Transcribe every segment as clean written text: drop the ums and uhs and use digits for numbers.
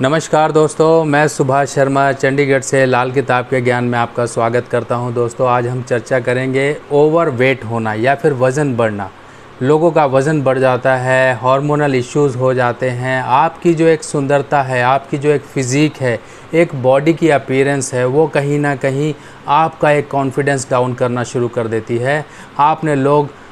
नमस्कार दोस्तों, मैं सुभाष शर्मा चंडीगढ़ से लाल किताब के ज्ञान में आपका स्वागत करता हूं। दोस्तों, आज हम चर्चा करेंगे ओवर वेट होना या फिर वज़न बढ़ना। लोगों का वज़न बढ़ जाता है, हार्मोनल इश्यूज़ हो जाते हैं। आपकी जो एक सुंदरता है, आपकी जो एक फ़िज़ीक है, एक बॉडी की अपीयरेंस है, वो कहीं ना कहीं आपका एक कॉन्फिडेंस डाउन करना शुरू कर देती है।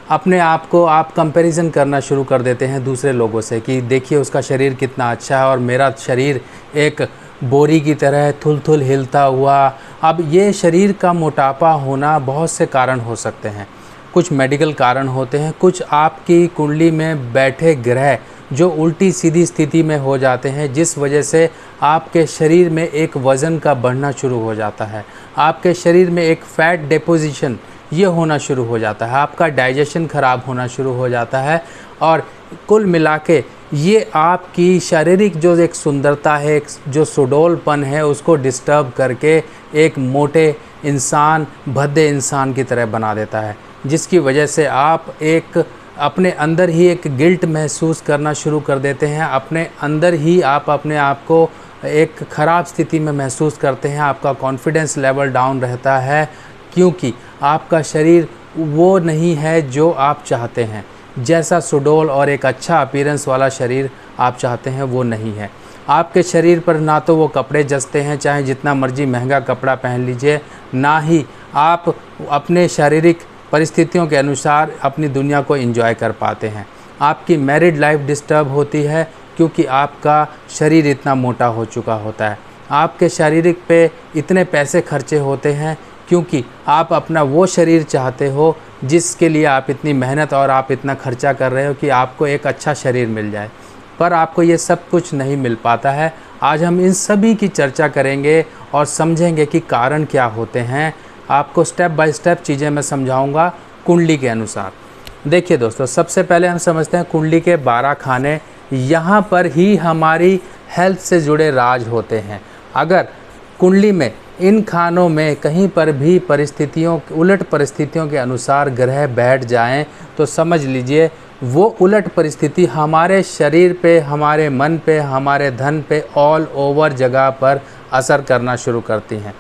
अपने आप को आप कंपैरिजन करना शुरू कर देते हैं दूसरे लोगों से कि देखिए उसका शरीर कितना अच्छा है और मेरा शरीर एक बोरी की तरह थुल-थुल हिलता हुआ। अब ये शरीर का मोटापा होना बहुत से कारण हो सकते हैं। कुछ मेडिकल कारण होते हैं, कुछ आपकी कुंडली में बैठे ग्रह जो उल्टी सीधी स्थिति में हो जाते हैं, जिस वजह से आपके शरीर में एक वज़न का बढ़ना शुरू हो जाता है। आपके शरीर में एक फ़ैट डिपोजिशन ये होना शुरू हो जाता है, आपका डाइजेशन ख़राब होना शुरू हो जाता है और कुल मिला के ये आपकी शारीरिक जो एक सुंदरता है, एक जो सुडौलपन है, उसको डिस्टर्ब करके एक मोटे इंसान, भद्दे इंसान की तरह बना देता है, जिसकी वजह से आप एक अपने अंदर ही एक गिल्ट महसूस करना शुरू कर देते हैं। अपने अंदर ही आप अपने आप को एक ख़राब स्थिति में महसूस करते हैं। आपका कॉन्फिडेंस लेवल डाउन रहता है क्योंकि आपका शरीर वो नहीं है जो आप चाहते हैं। जैसा सुडौल और एक अच्छा अपीयरेंस वाला शरीर आप चाहते हैं वो नहीं है। आपके शरीर पर ना तो वो कपड़े जचते हैं, चाहे जितना मर्जी महंगा कपड़ा पहन लीजिए, ना ही आप अपने शारीरिक परिस्थितियों के अनुसार अपनी दुनिया को एंजॉय कर पाते हैं। आपकी मैरिड लाइफ डिस्टर्ब होती है क्योंकि आपका शरीर इतना मोटा हो चुका होता है। आपके शारीरिक पे इतने पैसे खर्चे होते हैं क्योंकि आप अपना वो शरीर चाहते हो जिसके लिए आप इतनी मेहनत और आप इतना खर्चा कर रहे हो कि आपको एक अच्छा शरीर मिल जाए, पर आपको ये सब कुछ नहीं मिल पाता है। आज हम इन सभी की चर्चा करेंगे और समझेंगे कि कारण क्या होते हैं। आपको स्टेप बाय स्टेप चीज़ें मैं समझाऊंगा कुंडली के अनुसार। देखिए दोस्तों, सबसे पहले हम समझते हैं कुंडली के 12 खाने। यहाँ पर ही हमारी हेल्थ से जुड़े राज होते हैं। अगर कुंडली में इन खानों में कहीं पर भी उलट परिस्थितियों के अनुसार ग्रह बैठ जाएं तो समझ लीजिए वो उलट परिस्थिति हमारे शरीर पे, हमारे मन पे, हमारे धन पे, ऑल ओवर जगह पर असर करना शुरू करती हैं।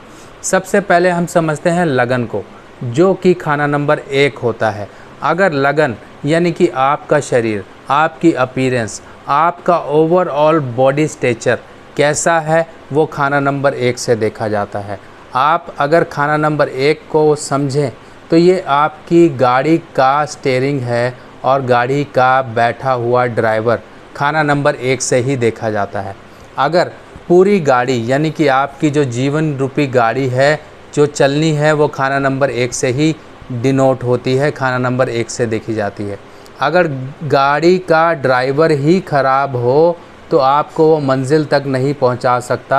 सबसे पहले हम समझते हैं लगन को, जो कि खाना नंबर 1 होता है। अगर लगन यानी कि आपका शरीर, आपकी अपीयरेंस, आपका ओवरऑल बॉडी स्ट्रक्चर कैसा है, वो खाना नंबर 1 से देखा जाता है। आप अगर खाना नंबर 1 को समझें तो ये आपकी गाड़ी का स्टीयरिंग है और गाड़ी का बैठा हुआ ड्राइवर खाना नंबर 1 से ही देखा जाता है। अगर पूरी गाड़ी यानी कि आपकी जो जीवन रूपी गाड़ी है, जो चलनी है, वो खाना नंबर 1 से ही डिनोट होती है, खाना नंबर 1 से देखी जाती है। अगर गाड़ी का ड्राइवर ही ख़राब हो तो आपको वो मंजिल तक नहीं पहुंचा सकता।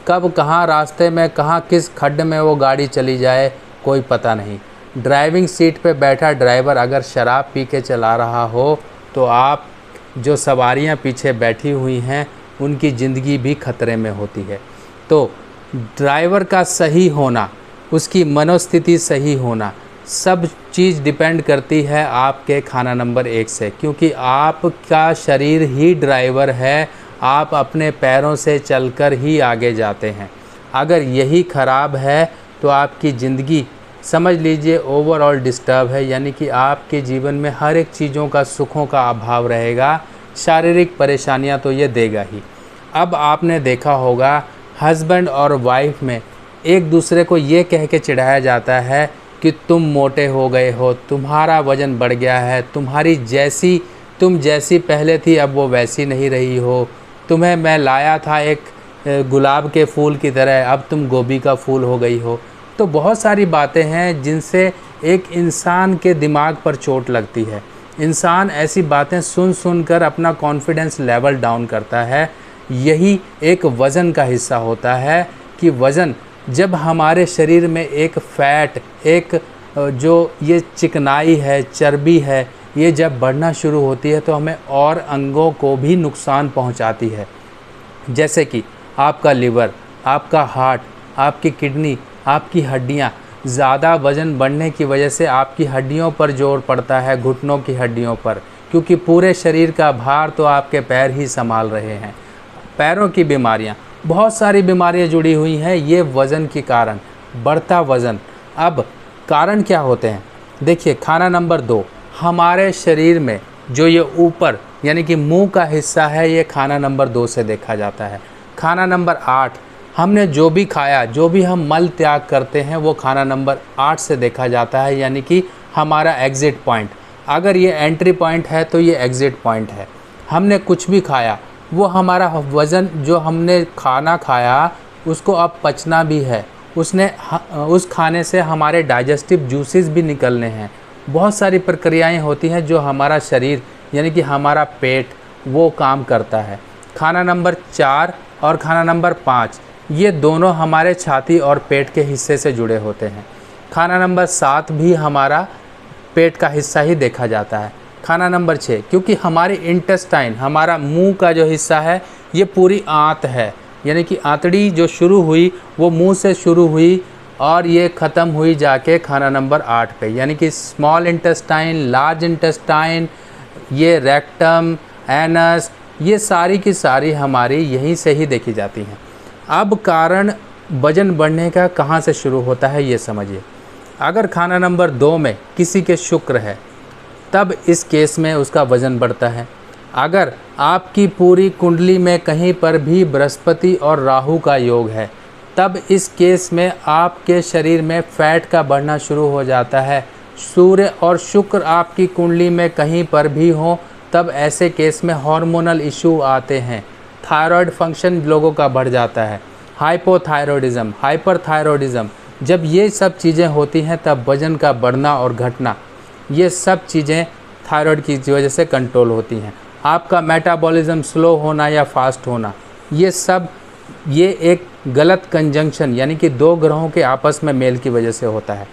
कब कहाँ रास्ते में कहाँ किस खड्ड में वो गाड़ी चली जाए कोई पता नहीं। ड्राइविंग सीट पे बैठा ड्राइवर अगर शराब पी के चला रहा हो तो आप जो सवारियां पीछे बैठी हुई हैं उनकी ज़िंदगी भी खतरे में होती है। तो ड्राइवर का सही होना, उसकी मनोस्थिति सही होना, सब चीज़ डिपेंड करती है आपके खाना नंबर 1 से, क्योंकि आपका शरीर ही ड्राइवर है। आप अपने पैरों से चलकर ही आगे जाते हैं। अगर यही ख़राब है तो आपकी ज़िंदगी समझ लीजिए ओवरऑल डिस्टर्ब है, यानी कि आपके जीवन में हर एक चीज़ों का, सुखों का अभाव रहेगा। शारीरिक परेशानियां तो ये देगा ही। अब आपने देखा होगा हस्बैंड और वाइफ में एक दूसरे को ये कह के चिढ़ाया जाता है कि तुम मोटे हो गए हो, तुम्हारा वज़न बढ़ गया है, तुम जैसी पहले थी अब वो वैसी नहीं रही हो, तुम्हें मैं लाया था एक गुलाब के फूल की तरह, अब तुम गोभी का फूल हो गई हो। तो बहुत सारी बातें हैं जिनसे एक इंसान के दिमाग पर चोट लगती है। इंसान ऐसी बातें सुन कर अपना कॉन्फिडेंस लेवल डाउन करता है। यही एक वज़न का हिस्सा होता है कि वज़न जब हमारे शरीर में एक फ़ैट, एक जो ये चिकनाई है, चर्बी है, ये जब बढ़ना शुरू होती है तो हमें और अंगों को भी नुकसान पहुंचाती है। जैसे कि आपका लिवर, आपका हार्ट, आपकी किडनी, आपकी हड्डियां। ज़्यादा वज़न बढ़ने की वजह से आपकी हड्डियों पर जोर पड़ता है, घुटनों की हड्डियों पर, क्योंकि पूरे शरीर का भार तो आपके पैर ही संभाल रहे हैं। पैरों की बीमारियाँ, बहुत सारी बीमारियाँ जुड़ी हुई हैं ये वज़न के कारण, बढ़ता वज़न। अब कारण क्या होते हैं? देखिए, खाना नंबर 2, हमारे शरीर में जो ये ऊपर यानी कि मुंह का हिस्सा है, ये खाना नंबर 2 से देखा जाता है। खाना नंबर 8, हमने जो भी खाया, जो भी हम मल त्याग करते हैं, वो खाना नंबर 8 से देखा जाता है, यानी कि हमारा एग्ज़िट पॉइंट। अगर ये एंट्री पॉइंट है तो ये एग्ज़िट पॉइंट है। हमने कुछ भी खाया, वो हमारा वज़न, जो हमने खाना खाया उसको अब पचना भी है, उस खाने से हमारे डाइजेस्टिव जूसेस भी निकलने हैं। बहुत सारी प्रक्रियाएं होती हैं जो हमारा शरीर यानी कि हमारा पेट वो काम करता है। खाना नंबर 4 और खाना नंबर 5 ये दोनों हमारे छाती और पेट के हिस्से से जुड़े होते हैं। खाना नंबर 7 भी हमारा पेट का हिस्सा ही देखा जाता है। खाना नंबर 6, क्योंकि हमारी इंटेस्टाइन, हमारा मुंह का जो हिस्सा है, ये पूरी आंत है, यानी कि आंतड़ी जो शुरू हुई वो मुंह से शुरू हुई और ये ख़त्म हुई जाके खाना नंबर 8 पे, यानी कि स्मॉल इंटेस्टाइन, लार्ज इंटेस्टाइन, ये रेक्टम, एनस, ये सारी की सारी हमारी यहीं से ही देखी जाती हैं। अब कारण वज़न बढ़ने का कहाँ से शुरू होता है ये समझिए। अगर खाना नंबर 2 में किसी के शुक्र है तब इस केस में उसका वज़न बढ़ता है। अगर आपकी पूरी कुंडली में कहीं पर भी बृहस्पति और राहु का योग है तब इस केस में आपके शरीर में फैट का बढ़ना शुरू हो जाता है। सूर्य और शुक्र आपकी कुंडली में कहीं पर भी हो तब ऐसे केस में हार्मोनल इशू आते हैं। थायराइड फंक्शन लोगों का बढ़ जाता है, हाइपोथायरॉयडिज्म, हाइपरथायरॉयडिज्म, जब ये सब चीज़ें होती हैं तब वज़न का बढ़ना और घटना, ये सब चीज़ें थायराइड की वजह से कंट्रोल होती हैं। आपका मेटाबॉलिज्म स्लो होना या फास्ट होना, ये एक गलत कंजंक्शन यानी कि 2 ग्रहों के आपस में मेल की वजह से होता है।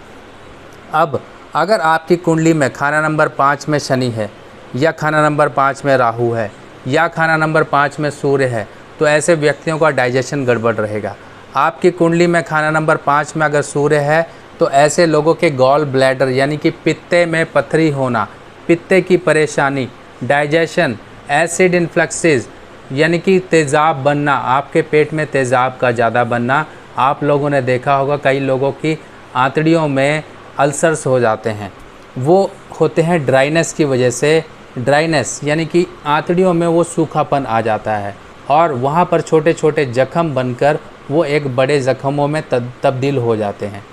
अब अगर आपकी कुंडली में खाना नंबर 5 में शनि है या खाना नंबर 5 में राहु है या खाना नंबर 5 में सूर्य है तो ऐसे व्यक्तियों का डाइजेशन गड़बड़ रहेगा। आपकी कुंडली में खाना नंबर 5 में अगर सूर्य है तो ऐसे लोगों के गॉल ब्लैडर यानी कि पित्ते में पथरी होना, पित्ते की परेशानी, डाइजेशन, एसिड इन्फ्लक्सेस यानी कि तेज़ाब बनना, आपके पेट में तेज़ाब का ज़्यादा बनना। आप लोगों ने देखा होगा कई लोगों की आंतड़ियों में अल्सर्स हो जाते हैं, वो होते हैं ड्राइनेस की वजह से। ड्राइनेस यानी कि आंतड़ियों में वो सूखापन आ जाता है और वहाँ पर छोटे छोटे जख्म बनकर वो एक बड़े जख्मों में तब्दील हो जाते हैं।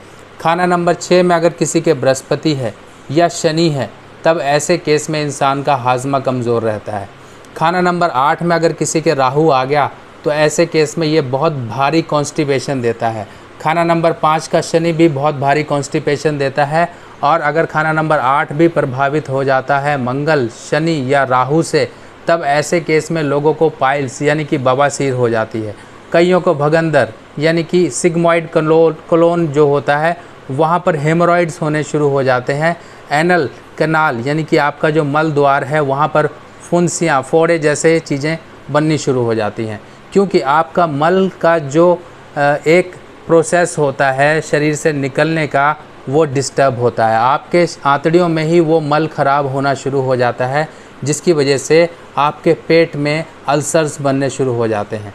खाना नंबर 6 में अगर किसी के बृहस्पति है या शनि है तब ऐसे केस में इंसान का हाजमा कमज़ोर रहता है। खाना नंबर 8 में अगर किसी के राहु आ गया तो ऐसे केस में ये बहुत भारी कॉन्स्टिपेशन देता है। खाना नंबर 5 का शनि भी बहुत भारी कॉन्स्टिपेशन देता है। और अगर खाना नंबर 8 भी प्रभावित हो जाता है मंगल, शनि या राहु से तब ऐसे केस में लोगों को पाइल्स यानी कि बवासीर हो जाती है। कईयों को भगंदर यानी कि सिग्मॉइड कोलोन जो होता है वहाँ पर हेमोरॉइड्स होने शुरू हो जाते हैं। एनल कैनाल यानी कि आपका जो मल द्वार है वहाँ पर फुंसियाँ, फोड़े जैसे चीज़ें बननी शुरू हो जाती हैं, क्योंकि आपका मल का जो एक प्रोसेस होता है शरीर से निकलने का वो डिस्टर्ब होता है। आपके आंतड़ियों में ही वो मल ख़राब होना शुरू हो जाता है जिसकी वजह से आपके पेट में अल्सर्स बनने शुरू हो जाते हैं।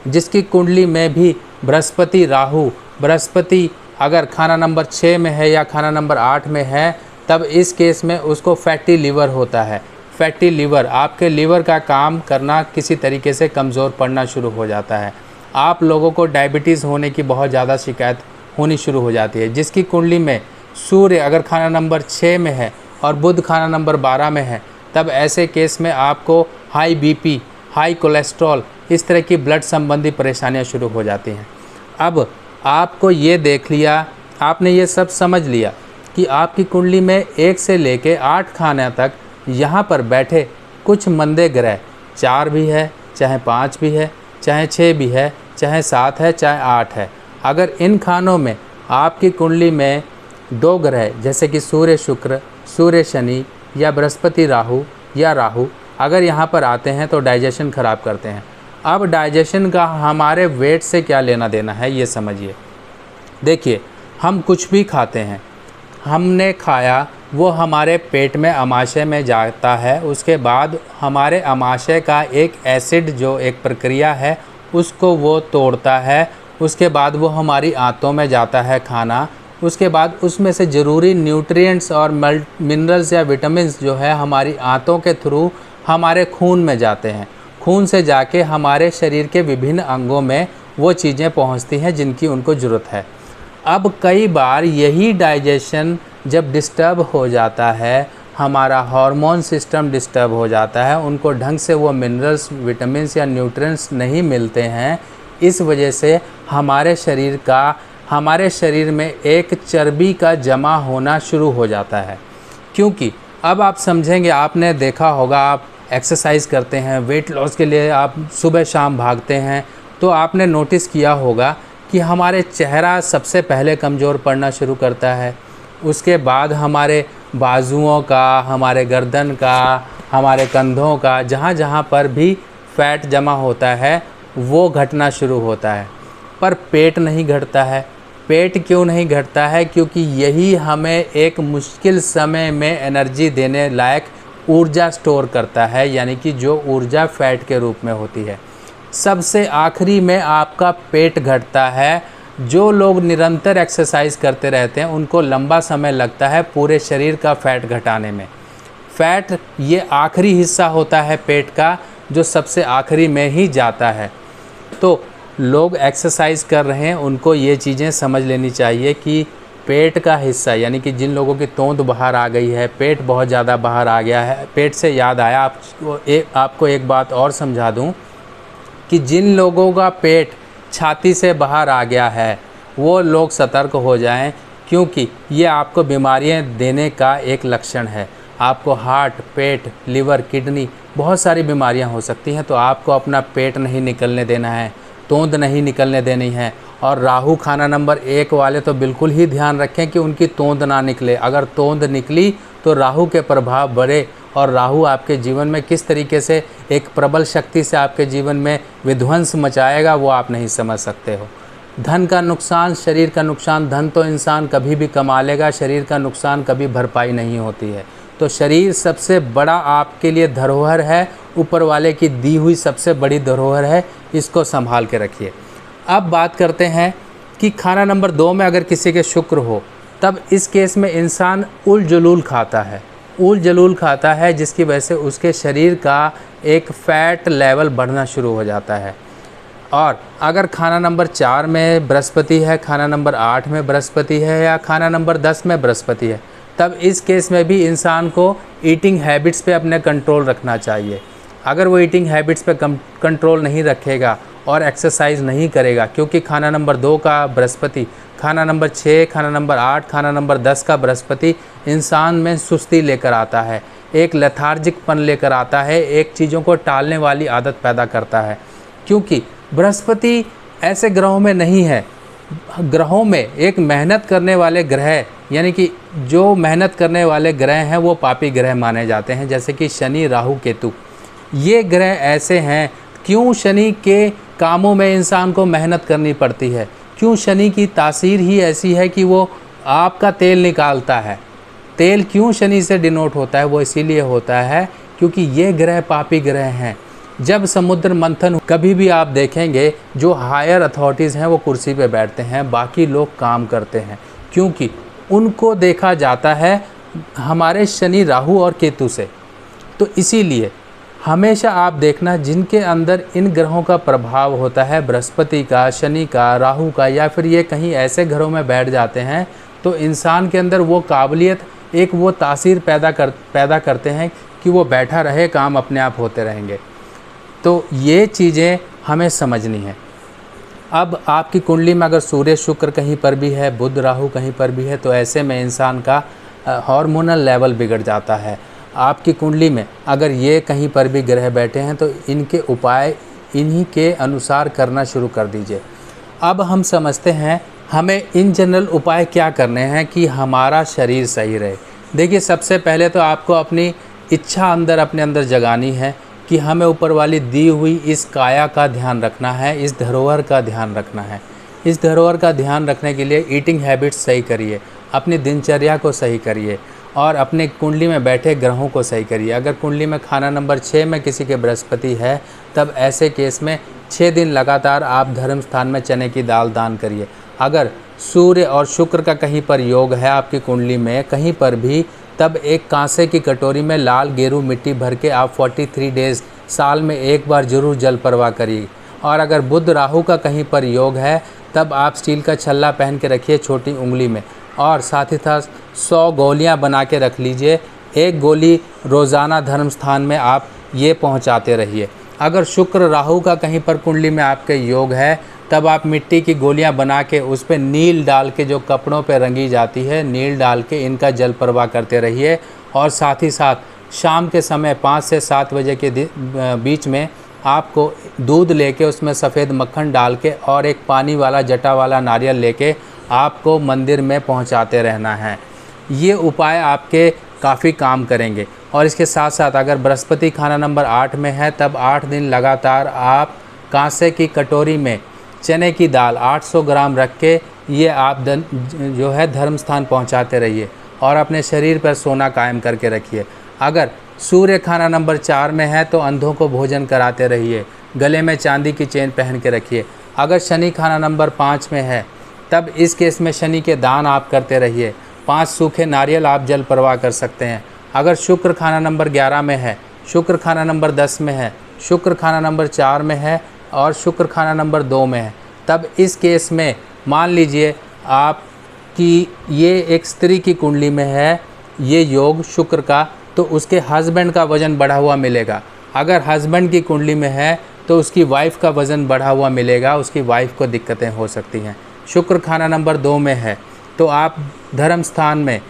जिसकी कुंडली में भी बृहस्पति अगर खाना नंबर 6 में है या खाना नंबर 8 में है तब इस केस में उसको फैटी लीवर होता है। फैटी लीवर, आपके लीवर का काम करना किसी तरीके से कमज़ोर पड़ना शुरू हो जाता है। आप लोगों को डायबिटीज़ होने की बहुत ज़्यादा शिकायत होनी शुरू हो जाती है। जिसकी कुंडली में सूर्य अगर खाना नंबर 6 में है और बुध खाना नंबर 12 में है तब ऐसे केस में आपको हाई बीपी, हाई कोलेस्ट्रॉल, इस तरह की ब्लड संबंधी परेशानियां शुरू हो जाती हैं। अब आपको ये देख लिया, आपने ये सब समझ लिया कि आपकी कुंडली में 1 से लेके 8 खाने तक यहाँ पर बैठे कुछ मंदे ग्रह, 4 भी है, चाहे 5 भी है, चाहे 6 भी है, चाहे 7 है, चाहे 8 है। अगर इन खानों में आपकी कुंडली में 2 ग्रह जैसे कि सूर्य शुक्र, सूर्य शनि या बृहस्पति राहु या राहु अगर यहाँ पर आते हैं तो डाइजेशन ख़राब करते हैं। अब डाइजेशन का हमारे वेट से क्या लेना देना है ये समझिए। देखिए, हम कुछ भी खाते हैं, हमने खाया वो हमारे पेट में आमाशय में जाता है। उसके बाद हमारे आमाशय का एक एसिड जो एक प्रक्रिया है उसको वो तोड़ता है। उसके बाद वो हमारी आंतों में जाता है खाना। उसके बाद उसमें से ज़रूरी न्यूट्रिएंट्स और मिनरल्स या विटामिन्स जो है हमारी आंतों के थ्रू हमारे खून में जाते हैं। खून से जाके हमारे शरीर के विभिन्न अंगों में वो चीज़ें पहुंचती हैं जिनकी उनको ज़रूरत है। अब कई बार यही डाइजेशन जब डिस्टर्ब हो जाता है, हमारा हार्मोन सिस्टम डिस्टर्ब हो जाता है, उनको ढंग से वो मिनरल्स, विटामिन्स या न्यूट्रिएंट्स नहीं मिलते हैं। इस वजह से हमारे शरीर में एक चर्बी का जमा होना शुरू हो जाता है। क्योंकि अब आप समझेंगे, आपने देखा होगा, आप एक्सरसाइज करते हैं, वेट लॉस के लिए आप सुबह शाम भागते हैं, तो आपने नोटिस किया होगा कि हमारे चेहरा सबसे पहले कमज़ोर पड़ना शुरू करता है। उसके बाद हमारे बाजुओं का, हमारे गर्दन का, हमारे कंधों का, जहाँ जहाँ पर भी फैट जमा होता है वो घटना शुरू होता है। पर पेट नहीं घटता है। पेट क्यों नहीं घटता है? क्योंकि यही हमें एक मुश्किल समय में एनर्जी देने लायक ऊर्जा स्टोर करता है, यानी कि जो ऊर्जा फैट के रूप में होती है। सबसे आखिरी में आपका पेट घटता है। जो लोग निरंतर एक्सरसाइज करते रहते हैं उनको लंबा समय लगता है पूरे शरीर का फैट घटाने में। फैट ये आखिरी हिस्सा होता है पेट का, जो सबसे आखिरी में ही जाता है। तो लोग एक्सरसाइज कर रहे हैं उनको ये चीज़ें समझ लेनी चाहिए कि पेट का हिस्सा, यानी कि जिन लोगों की तोंद बाहर आ गई है, पेट बहुत ज़्यादा बाहर आ गया है। पेट से याद आया, आपको एक बात और समझा दूं कि जिन लोगों का पेट छाती से बाहर आ गया है वो लोग सतर्क हो जाएं, क्योंकि ये आपको बीमारियां देने का एक लक्षण है। आपको हार्ट, पेट, लिवर, किडनी, बहुत सारी बीमारियां हो सकती हैं। तो आपको अपना पेट नहीं निकलने देना है, तोंद नहीं निकलने देनी है। और राहु खाना नंबर 1 वाले तो बिल्कुल ही ध्यान रखें कि उनकी तोंद ना निकले। अगर तोंद निकली तो राहु के प्रभाव बढ़े, और राहु आपके जीवन में किस तरीके से एक प्रबल शक्ति से आपके जीवन में विध्वंस मचाएगा वो आप नहीं समझ सकते हो। धन का नुकसान, शरीर का नुकसान। धन तो इंसान कभी भी कमा लेगा, शरीर का नुकसान कभी भरपाई नहीं होती है। तो शरीर सबसे बड़ा आपके लिए धरोहर है, ऊपर वाले की दी हुई सबसे बड़ी धरोहर है, इसको संभाल के रखिए। अब बात करते हैं कि खाना नंबर 2 में अगर किसी के शुक्र हो, तब इस केस में इंसान उल जलूल खाता है, जिसकी वजह से उसके शरीर का एक फ़ैट लेवल बढ़ना शुरू हो जाता है। और अगर खाना नंबर 4 में बृहस्पति है, खाना नंबर 8 में बृहस्पति है, या खाना नंबर 10 में बृहस्पति है, तब इस केस में भी इंसान को ईटिंग हैबिट्स पे अपने कंट्रोल रखना चाहिए। अगर वो ईटिंग हैबिट्स पे कंट्रोल नहीं रखेगा और एक्सरसाइज नहीं करेगा, क्योंकि खाना नंबर 2 का बृहस्पति, खाना नंबर 6, खाना नंबर 8, खाना नंबर 10 का बृहस्पति इंसान में सुस्ती लेकर आता है, एक लेथार्जिकपन लेकर आता है, एक चीज़ों को टालने वाली आदत पैदा करता है। क्योंकि बृहस्पति ऐसे ग्रहों में नहीं है। ग्रहों में एक मेहनत करने वाले ग्रह, यानी कि जो मेहनत करने वाले ग्रह हैं वो पापी ग्रह माने जाते हैं, जैसे कि शनि, राहु, केतु। ये ग्रह ऐसे हैं। क्यों शनि के कामों में इंसान को मेहनत करनी पड़ती है? क्यों शनि की तासीर ही ऐसी है कि वो आपका तेल निकालता है। तेल क्यों शनि से डिनोट होता है? वो इसीलिए होता है क्योंकि ये ग्रह पापी ग्रह हैं। जब समुद्र मंथन, कभी भी आप देखेंगे जो हायर अथॉरिटीज़ हैं वो कुर्सी पे बैठते हैं, बाकी लोग काम करते हैं, क्योंकि उनको देखा जाता है हमारे शनि, राहु और केतु से। तो इसीलिए हमेशा आप देखना, जिनके अंदर इन ग्रहों का प्रभाव होता है, बृहस्पति का, शनि का, राहु का, या फिर ये कहीं ऐसे घरों में बैठ जाते हैं, तो इंसान के अंदर वो काबिलियत, एक वो तासीर पैदा करते हैं कि वो बैठा रहे, काम अपने आप होते रहेंगे। तो ये चीज़ें हमें समझनी है। अब आपकी कुंडली में अगर सूर्य, शुक्र कहीं पर भी है, बुध, राहु कहीं पर भी है, तो ऐसे में इंसान का हार्मोनल लेवल बिगड़ जाता है। आपकी कुंडली में अगर ये कहीं पर भी ग्रह बैठे हैं तो इनके उपाय इन्हीं के अनुसार करना शुरू कर दीजिए। अब हम समझते हैं हमें इन जनरल उपाय क्या करने हैं कि हमारा शरीर सही रहे। देखिए, सबसे पहले तो आपको अपनी इच्छा अपने अंदर जगानी है कि हमें ऊपर वाली दी हुई इस काया का ध्यान रखना है, इस धरोहर का ध्यान रखना है। इस धरोहर का ध्यान रखने के लिए ईटिंग हैबिट्स सही करिए, अपनी दिनचर्या को सही करिए, और अपने कुंडली में बैठे ग्रहों को सही करिए। अगर कुंडली में खाना नंबर 6 में किसी के बृहस्पति है, तब ऐसे केस में 6 दिन लगातार आप धर्म स्थान में चने की दाल दान करिए। अगर सूर्य और शुक्र का कहीं पर योग है आपकी कुंडली में कहीं पर भी, तब एक कांसे की कटोरी में लाल गेरू मिट्टी भर के आप 43 डेज़ साल में एक बार जरूर जल प्रवाह करिए। और अगर बुध राहु का कहीं पर योग है, तब आप स्टील का छल्ला पहन के रखिए छोटी उंगली में, और साथ ही साथ 100 गोलियां बना के रख लीजिए। एक गोली रोज़ाना धर्म स्थान में आप ये पहुंचाते रहिए। अगर शुक्र राहु का कहीं पर कुंडली में आपके योग है, तब आप मिट्टी की गोलियां बना के उस पर नील डाल के, जो कपड़ों पे रंगी जाती है, नील डाल के इनका जल प्रवाह करते रहिए। और साथ ही साथ शाम के समय 5 से 7 बजे के बीच में आपको दूध लेके उसमें सफ़ेद मक्खन डाल के और एक पानी वाला जटा वाला नारियल लेके आपको मंदिर में पहुंचाते रहना है। ये उपाय आपके काफ़ी काम करेंगे। और इसके साथ साथ अगर बृहस्पति खाना नंबर 8 में है, तब 8 दिन लगातार आप कांसे की कटोरी में चने की दाल 800 ग्राम रख के ये आप जो है धर्म स्थान पहुँचाते रहिए और अपने शरीर पर सोना कायम करके रखिए। अगर सूर्य खाना नंबर 4 में है, तो अंधों को भोजन कराते रहिए। गले में चांदी की चेन पहन के रखिए। अगर शनि खाना नंबर 5 में है, तब इस केस में शनि के दान आप करते रहिए। 5 सूखे नारियल आप जल प्रवाह कर सकते हैं। अगर शुक्र खाना नंबर 11 में है, शुक्र खाना नंबर 10 में है, शुक्र खाना नंबर 4 में है और शुक्र खाना नंबर 2 में है, तब इस केस में मान लीजिए आपकी ये एक स्त्री की कुंडली में है ये योग शुक्र का, तो उसके हस्बैंड का वज़न बढ़ा हुआ मिलेगा। अगर हस्बैंड की कुंडली में है, तो उसकी वाइफ का वज़न बढ़ा हुआ मिलेगा, उसकी वाइफ को दिक्कतें हो सकती हैं। शुक्र खाना नंबर 2 में है, तो आप धर्म स्थान में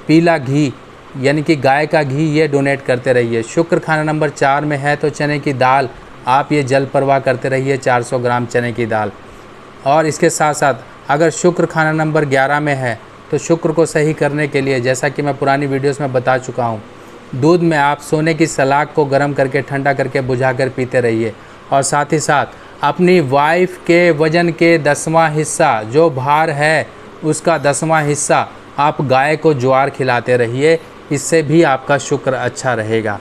पीला घी यानी कि गाय का घी ये डोनेट करते रहिए। शुक्र खाना नंबर 4 में है, तो चने की दाल आप ये जल प्रवाह करते रहिए, 400 ग्राम चने की दाल। और इसके साथ साथ अगर शुक्र खाना नंबर 11 में है, तो शुक्र को सही करने के लिए, जैसा कि मैं पुरानी वीडियोस में बता चुका हूँ, दूध में आप सोने की सलाख को गर्म करके ठंडा करके बुझाकर पीते रहिए। और साथ ही साथ अपनी वाइफ के वज़न के 10वां हिस्सा, जो भार है उसका 10वां हिस्सा आप गाय को ज्वार खिलाते रहिए। इससे भी आपका शुक्र अच्छा रहेगा।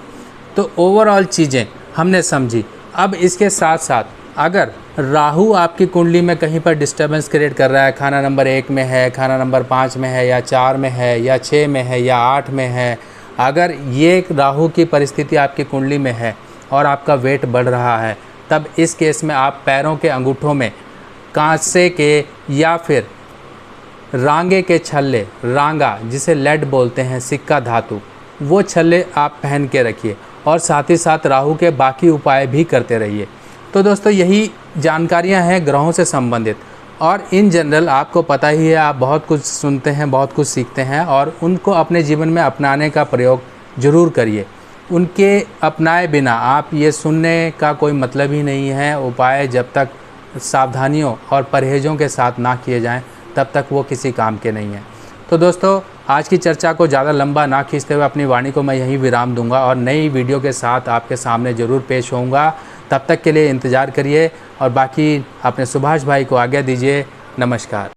तो ओवरऑल चीज़ें हमने समझी। अब इसके साथ साथ अगर राहु आपकी कुंडली में कहीं पर डिस्टर्बेंस क्रिएट कर रहा है, खाना नंबर 1 में है, खाना नंबर 5 में है, या 4 में है, या 6 में है, या 8 में है, अगर ये राहु की परिस्थिति आपकी कुंडली में है और आपका वेट बढ़ रहा है, तब इस केस में आप पैरों के अंगूठों में कांसे के या फिर रांगे के छल्ले, रांगा जिसे लेड बोलते हैं, सिक्का धातु, वो छल्ले आप पहन के रखिए। और साथ ही साथ राहु के बाकी उपाय भी करते रहिए। तो दोस्तों यही जानकारियां हैं ग्रहों से संबंधित। और इन जनरल आपको पता ही है, आप बहुत कुछ सुनते हैं, बहुत कुछ सीखते हैं, और उनको अपने जीवन में अपनाने का प्रयोग ज़रूर करिए। उनके अपनाए बिना आप ये सुनने का कोई मतलब ही नहीं है। उपाय जब तक सावधानियों और परहेज़ों के साथ ना किए जाएं, तब तक वो किसी काम के नहीं हैं। तो दोस्तों आज की चर्चा को ज़्यादा लंबा ना खींचते हुए अपनी वाणी को मैं यहीं विराम दूंगा और नई वीडियो के साथ आपके सामने ज़रूर पेश होऊंगा। तब तक के लिए इंतज़ार करिए और बाकी अपने सुभाष भाई को आज्ञा दीजिए। नमस्कार।